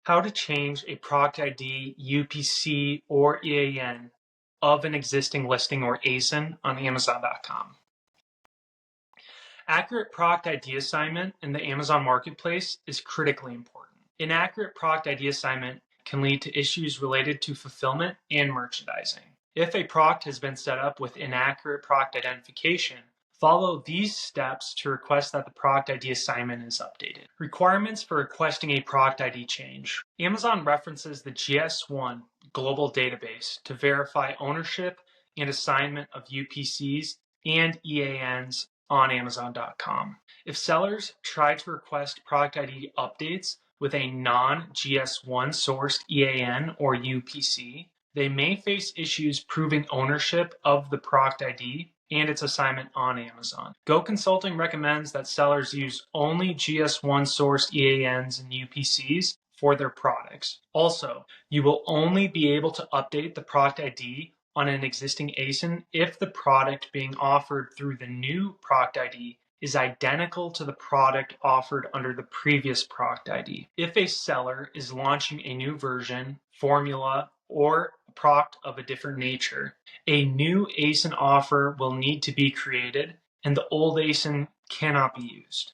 How to change a product ID, UPC, or EAN of an existing listing or ASIN on Amazon.com. Accurate product ID assignment in the Amazon Marketplace is critically important. Inaccurate product ID assignment can lead to issues related to fulfillment and merchandising. If a product has been set up with inaccurate product identification, follow these steps to request that the product ID assignment is updated. Requirements for requesting a product ID change. Amazon references the GS1 global database to verify ownership and assignment of UPCs and EANs on Amazon.com. If sellers try to request product ID updates with a non-GS1-sourced EAN or UPC, they may face issues proving ownership of the product ID and its assignment on Amazon. Go Consulting recommends that sellers use only GS1-sourced EANs and UPCs for their products. Also, you will only be able to update the product ID on an existing ASIN if the product being offered through the new product ID is identical to the product offered under the previous product ID. If a seller is launching a new version, formula, or a product of a different nature, a new ASIN offer will need to be created and the old ASIN cannot be used.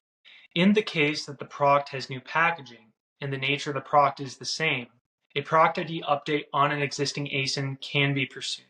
In the case that the product has new packaging and the nature of the product is the same, a product ID update on an existing ASIN can be pursued.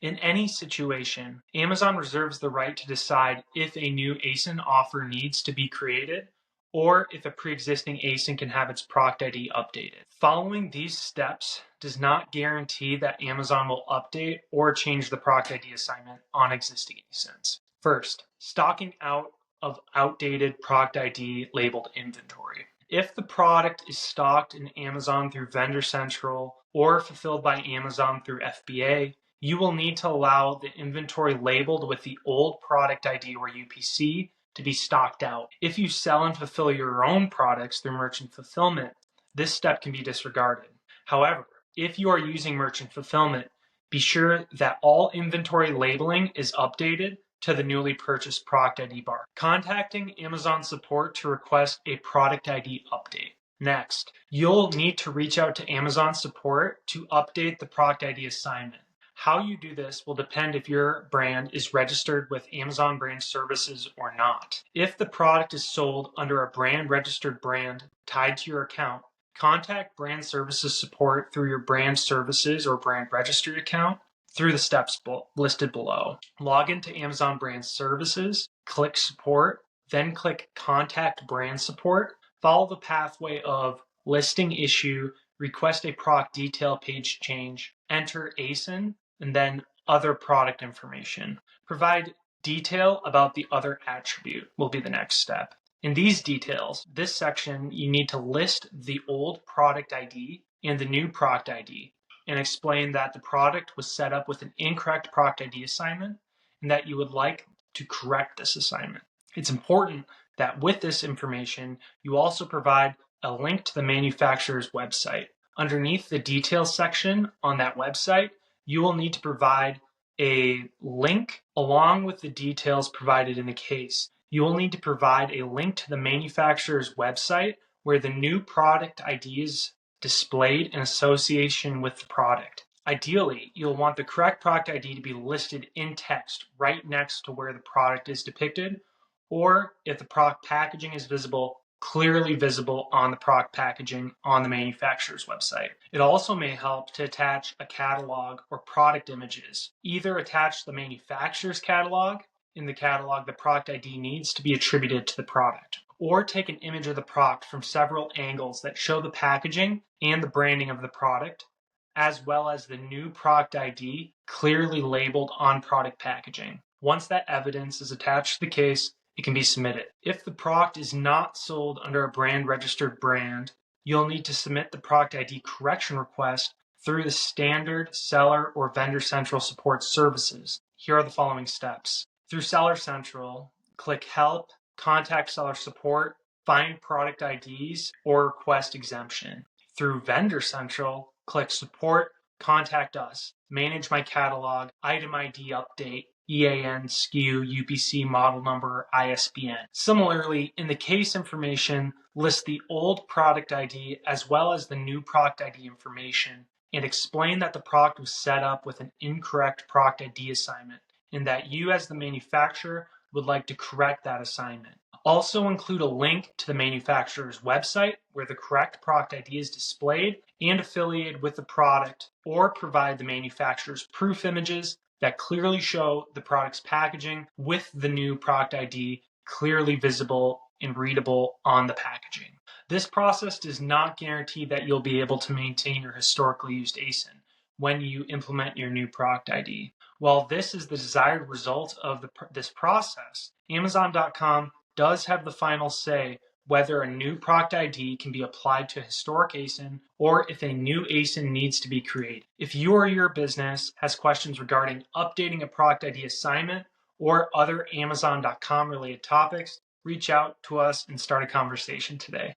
In any situation, Amazon reserves the right to decide if a new ASIN offer needs to be created or if a pre-existing ASIN can have its product ID updated. Following these steps does not guarantee that Amazon will update or change the product ID assignment on existing ASINs. First, stocking out of outdated product ID labeled inventory. If the product is stocked in Amazon through Vendor Central or fulfilled by Amazon through FBA, you will need to allow the inventory labeled with the old product ID or UPC to be stocked out. If you sell and fulfill your own products through merchant fulfillment, this step can be disregarded. However, if you are using merchant fulfillment, be sure that all inventory labeling is updated to the newly purchased product ID bar. Contacting Amazon support to request a product ID update. Next, you'll need to reach out to Amazon support to update the product ID assignment. How you do this will depend if your brand is registered with Amazon Brand Services or not. If the product is sold under a brand registered brand tied to your account, contact Brand Services support through your brand services or brand registry account through the steps listed below. Log into Amazon Brand Services, click Support, then click Contact Brand Support. Follow the pathway of Listing Issue, Request a Product Detail Page Change, enter ASIN, and then Other Product Information. Provide detail about the other attribute will be the next step. In these details, this section, you need to list the old product ID and the new product ID and explain that the product was set up with an incorrect product ID assignment and that you would like to correct this assignment. It's important that with this information, you also provide a link to the manufacturer's website. Underneath the details section on that website, you will need to provide a link along with the details provided in the case. You will need to provide a link to the manufacturer's website where the new product ID is displayed in association with the product. Ideally, you'll want the correct product ID to be listed in text right next to where the product is depicted, or if the product packaging is visible, clearly visible on the product packaging on the manufacturer's website. It also may help to attach a catalog or product images. Either attach the manufacturer's catalog. In the catalog, the product ID needs to be attributed to the product. Or take an image of the product from several angles that show the packaging and the branding of the product, as well as the new product ID clearly labeled on product packaging. Once that evidence is attached to the case, it can be submitted. If the product is not sold under a brand registered brand, you'll need to submit the product ID correction request through the standard Seller or Vendor Central support services. Here are the following steps. Through Seller Central, click Help, Contact Seller Support, Find Product IDs, or Request Exemption. Through Vendor Central, click Support, Contact Us, Manage My Catalog, Item ID Update, EAN, SKU, UPC, model number, ISBN. Similarly, in the case information, list the old product ID as well as the new product ID information and explain that the product was set up with an incorrect product ID assignment and that you as the manufacturer would like to correct that assignment. Also include a link to the manufacturer's website where the correct product ID is displayed and affiliated with the product, or provide the manufacturer's proof images that clearly show the product's packaging with the new product ID clearly visible and readable on the packaging. This process does not guarantee that you'll be able to maintain your historically used ASIN when you implement your new product ID. While this is the desired result of this process, Amazon.com does have the final say whether a new product ID can be applied to a historic ASIN or if a new ASIN needs to be created. If you or your business has questions regarding updating a product ID assignment or other Amazon.com related topics, reach out to us and start a conversation today.